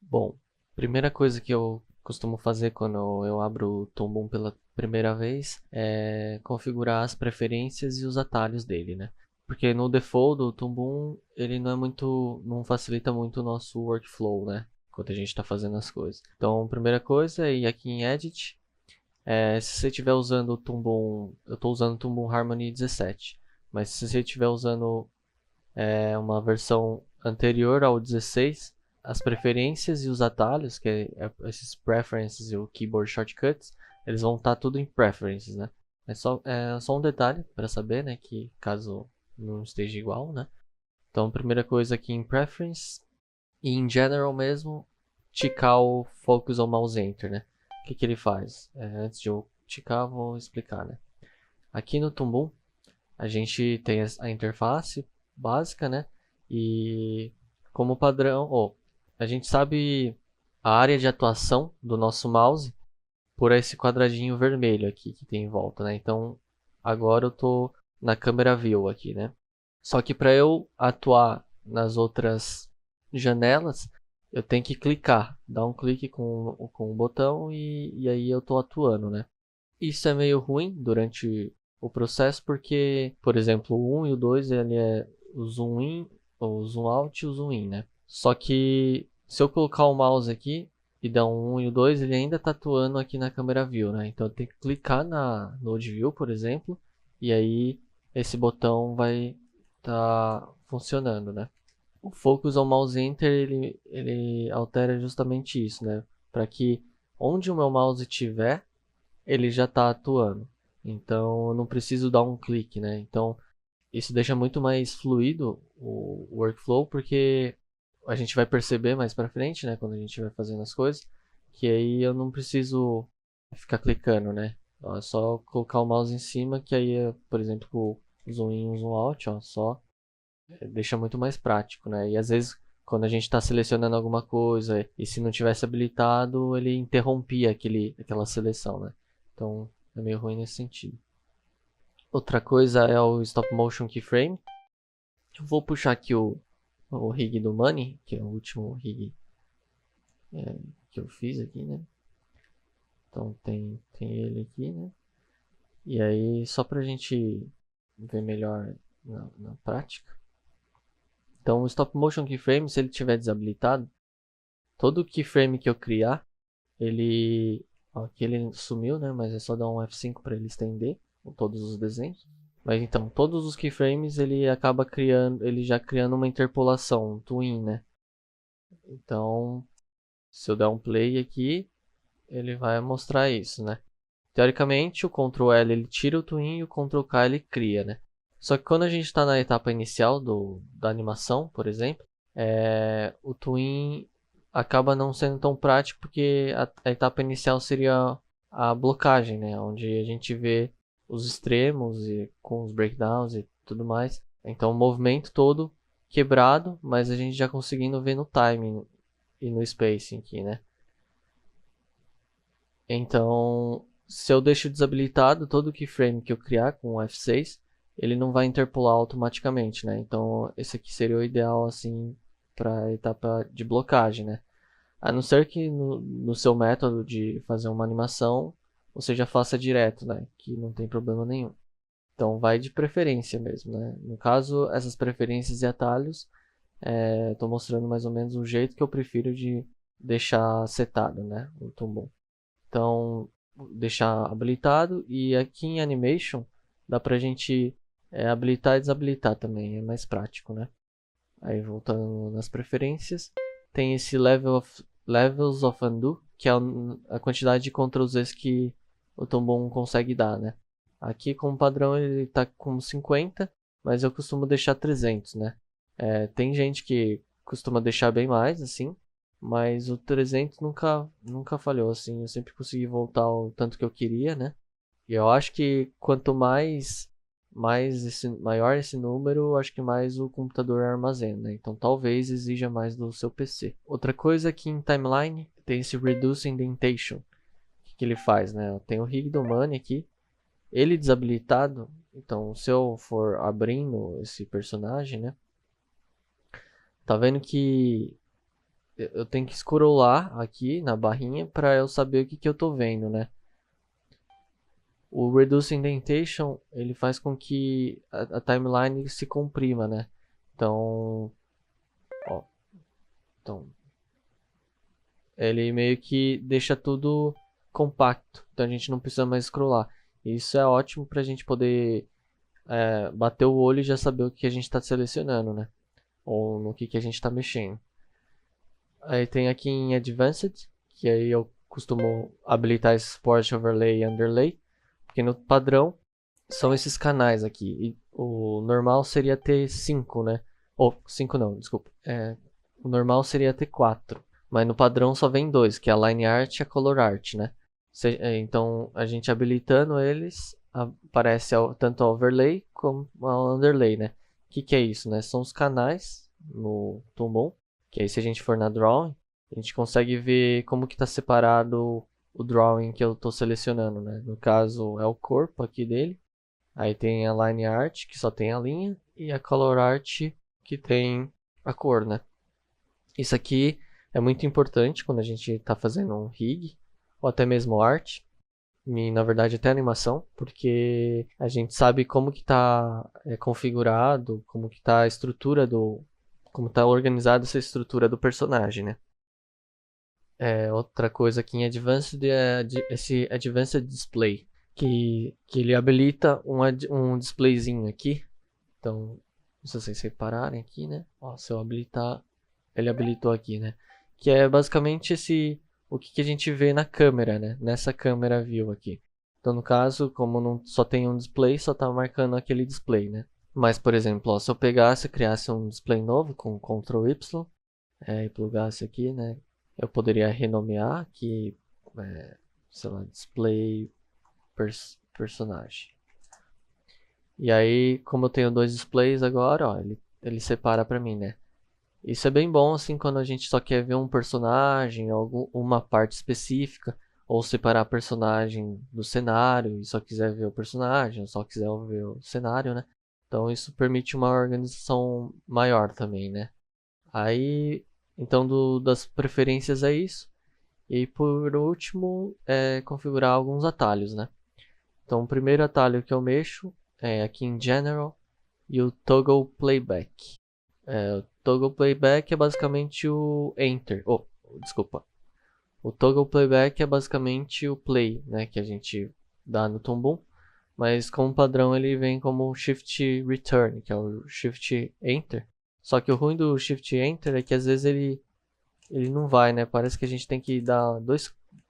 Bom, primeira coisa que eu costumo fazer quando eu abro o Toon pela primeira vez é configurar as preferências e os atalhos dele, né? Porque no default do Toon ele não facilita muito o nosso workflow, né? Enquanto a gente está fazendo as coisas. Então, primeira coisa é ir aqui em Edit. Se você estiver usando o Toon, eu estou usando o Toon Harmony 17, mas se você estiver usando uma versão anterior ao 16, as preferências e os atalhos, esses preferences e o keyboard shortcuts, eles vão estar tudo em preferences, né? É só um detalhe para saber, né, que caso não esteja igual, né? Então, primeira coisa aqui em preference e em general mesmo, ticar o focus on mouse enter, né? O que ele faz? Antes de eu ticar, vou explicar, né? Aqui no Tumbum, a gente tem a interface básica, né? E como padrão, a gente sabe a área de atuação do nosso mouse por esse quadradinho vermelho aqui que tem em volta, né? Então, agora eu tô na câmera view aqui, né? Só que para eu atuar nas outras janelas, eu tenho que clicar, dar um clique com o botão e aí eu tô atuando, né? Isso é meio ruim durante o processo porque, por exemplo, o 1 e o 2 ele é o zoom in, o zoom out e o zoom in, né? Só que se eu colocar o mouse aqui e dar um 1 e o 2, ele ainda está atuando aqui na câmera view, né? Então eu tenho que clicar na Node View, por exemplo, e aí esse botão vai estar funcionando, né? O Focus on Mouse Enter ele altera justamente isso, né? Para que onde o meu mouse estiver ele já está atuando. Então eu não preciso dar um clique, né? Então isso deixa muito mais fluido o workflow, porque a gente vai perceber mais para frente, né, quando a gente vai fazendo as coisas, que aí eu não preciso ficar clicando, né? Ó, é só colocar o mouse em cima, que aí, por exemplo, o zoom in, o zoom out, ó, só deixa muito mais prático, né? E às vezes quando a gente está selecionando alguma coisa e se não tivesse habilitado, ele interrompia aquela seleção, né? Então é meio ruim nesse sentido. Outra coisa é o Stop Motion Keyframe. Eu vou puxar aqui o rig do Money, que é o último rig que eu fiz aqui, né? Então tem ele aqui, né? E aí, só pra gente ver melhor na prática. Então, o Stop Motion Keyframe, se ele tiver desabilitado, todo keyframe que eu criar, ele... Ó, aqui ele sumiu, né? Mas é só dar um F5 para ele estender todos os desenhos. Mas então, todos os keyframes ele acaba criando, ele já criando uma interpolação, um twin, né? Então, se eu der um play aqui, ele vai mostrar isso, né? Teoricamente, o Ctrl L ele tira o twin e o Ctrl K ele cria, né? Só que quando a gente está na etapa inicial da animação, por exemplo, o twin acaba não sendo tão prático porque a etapa inicial seria a blocagem, né? Onde a gente vê os extremos e com os breakdowns e tudo mais. Então o movimento todo quebrado, mas a gente já conseguindo ver no timing e no spacing aqui, né? Então, se eu deixo desabilitado todo o keyframe que eu criar com o F6, ele não vai interpolar automaticamente, né? Então, esse aqui seria o ideal, assim, para a etapa de blocagem, né? A não ser que no seu método de fazer uma animação, você já faça direto, né? Que não tem problema nenhum. Então, vai de preferência mesmo, né? No caso, essas preferências e atalhos, estou mostrando mais ou menos o jeito que eu prefiro de deixar setado, né? O Toon. Então, deixar habilitado. E aqui em Animation, dá pra gente habilitar e desabilitar também. É mais prático, né? Aí, voltando nas preferências, tem esse Levels of Undo, que é a quantidade de Ctrl Zs que o Toon consegue dar, né? Aqui, como padrão, ele está com 50, mas eu costumo deixar 300, né? Tem gente que costuma deixar bem mais, assim, mas o 300 nunca falhou, assim, eu sempre consegui voltar ao tanto que eu queria, né? E eu acho que quanto maior esse número, eu acho que mais o computador armazena, né? Então talvez exija mais do seu PC. Outra coisa aqui em Timeline tem esse Reduce Indentation. O que ele faz, né? Tem o rig do Money aqui, ele desabilitado. Então se eu for abrindo esse personagem, né? Tá vendo que eu tenho que scrollar aqui na barrinha para eu saber o que, que eu tô vendo, né? O Reduce Indentation, ele faz com que a timeline se comprima, né? Então, ó, então, ele meio que deixa tudo compacto, então a gente não precisa mais scrollar. Isso é ótimo para a gente poder bater o olho e já saber o que a gente está selecionando, né? Ou no que a gente está mexendo. Aí tem aqui em Advanced, que aí eu costumo habilitar esse Sport Overlay e Underlay, porque no padrão são esses canais aqui. E o normal seria ter 5, né? Ou 5 não, desculpa. O normal seria ter 4, mas no padrão só vem 2, que é a Line Art e a Color Art, né? Então a gente habilitando eles, aparece tanto a Overlay como a Underlay, né? O que é isso, né? São os canais no Tombom, que aí se a gente for na Drawing, a gente consegue ver como que está separado o drawing que eu estou selecionando, né? No caso é o corpo aqui dele. Aí tem a Line Art, que só tem a linha, e a Color Art, que tem a cor, né? Isso aqui é muito importante quando a gente está fazendo um rig, ou até mesmo arte, e na verdade até animação, porque a gente sabe como que está configurado, como que está a estrutura como está organizada essa estrutura do personagem, né? Outra coisa aqui em Advanced é esse Advanced Display, que ele habilita um displayzinho aqui. Então, se vocês repararem aqui, né? Ó, se eu habilitar, ele habilitou aqui, né? Que é basicamente o que a gente vê na câmera, né? Nessa câmera view aqui. Então, no caso, como não só tem um display, só tá marcando aquele display, né? Mas, por exemplo, ó, se eu pegasse e criasse um display novo com Ctrl Y, e plugasse aqui, né? Eu poderia renomear aqui, sei lá, display personagem. E aí, como eu tenho dois displays agora, ó, ele separa pra mim, né? Isso é bem bom, assim, quando a gente só quer ver um personagem, uma parte específica, ou separar personagem do cenário e só quiser ver o personagem, ou só quiser ver o cenário, né? Então isso permite uma organização maior também, né? Aí, então das preferências é isso. E por último, configurar alguns atalhos, né? Então o primeiro atalho que eu mexo é aqui em General e o Toggle Playback. O Toggle Playback é basicamente o Enter. Oh, desculpa. O Toggle Playback é basicamente o Play, né, que a gente dá no Tombum. Mas como padrão ele vem como Shift Return, que é o Shift Enter. Só que o ruim do Shift Enter é que às vezes ele não vai, né? Parece que a gente tem que dar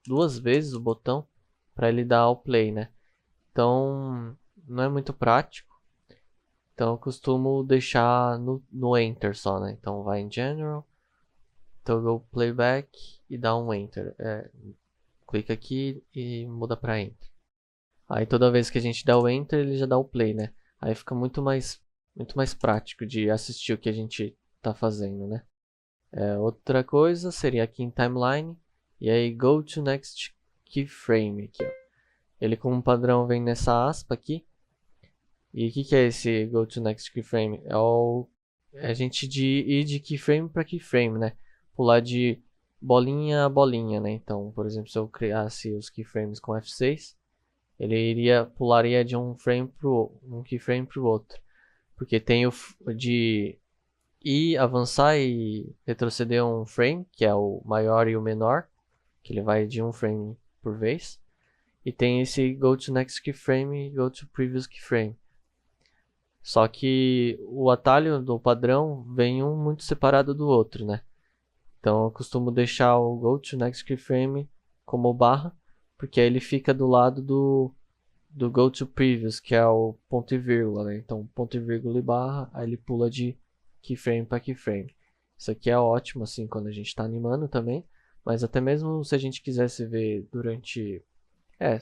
duas vezes o botão para ele dar o play, né? Então não é muito prático. Então eu costumo deixar no Enter só, né? Então vai em General, Toggle Playback e dá um Enter. Clica aqui e muda para Enter. Aí toda vez que a gente dá o Enter, ele já dá o Play, né? Aí fica muito mais prático de assistir o que a gente tá fazendo, né? Outra coisa seria aqui em Timeline. E aí Go to Next Keyframe aqui, ó. Ele como padrão vem nessa aspa aqui. E o que é esse Go to Next Keyframe? É a gente ir de keyframe para keyframe, né? Pular de bolinha a bolinha, né? Então, por exemplo, se eu criasse os keyframes com F6, ele pularia de um keyframe para o outro. Porque tem o de ir, avançar e retroceder um frame, que é o maior e o menor, que ele vai de um frame por vez. E tem esse Go to Next Keyframe e Go to Previous Keyframe. Só que o atalho do padrão vem um muito separado do outro, né? Então eu costumo deixar o Go to Next Keyframe como barra, porque aí ele fica do lado do Go to Previous, que é o ponto e vírgula, né? Então ponto e vírgula e barra, aí ele pula de keyframe para keyframe. Isso aqui é ótimo assim quando a gente está animando também, mas até mesmo se a gente quisesse ver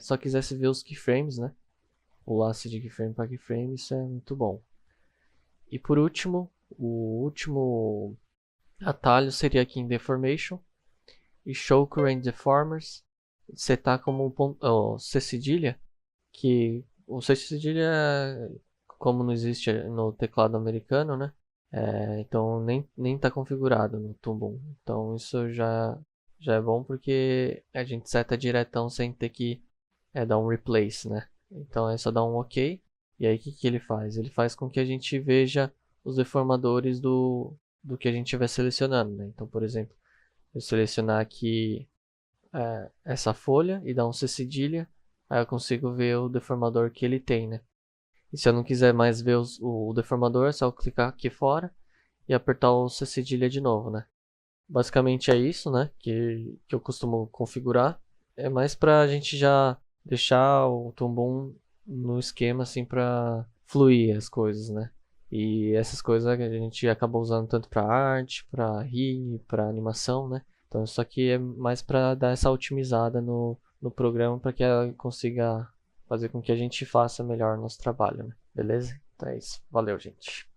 só quisesse ver os keyframes, né? Pulasse de keyframe para keyframe, isso é muito bom. E por último, o último atalho seria aqui em Deformation e Show Current Deformers, setar como C cedilha, que o C cedilha, como não existe no teclado americano, né? Então nem tá configurado no Toon. Então isso já é bom porque a gente seta diretão sem ter que dar um replace, né? Então é só dar um OK. E aí o que ele faz? Ele faz com que a gente veja os deformadores do que a gente estiver selecionando, né? Então, por exemplo, eu selecionar aqui essa folha e dar um C cedilha, aí eu consigo ver o deformador que ele tem, né? E se eu não quiser mais ver o deformador, é só eu clicar aqui fora e apertar o C cedilha de novo, né? Basicamente é isso, né? Que eu costumo configurar. É mais para a gente já deixar o Toon no esquema assim para fluir as coisas, né? E essas coisas a gente acaba usando tanto para arte, para rig, para animação, né? Então isso aqui é mais para dar essa otimizada no programa para que ela consiga fazer com que a gente faça melhor o nosso trabalho, né? Beleza? Então é isso. Valeu, gente.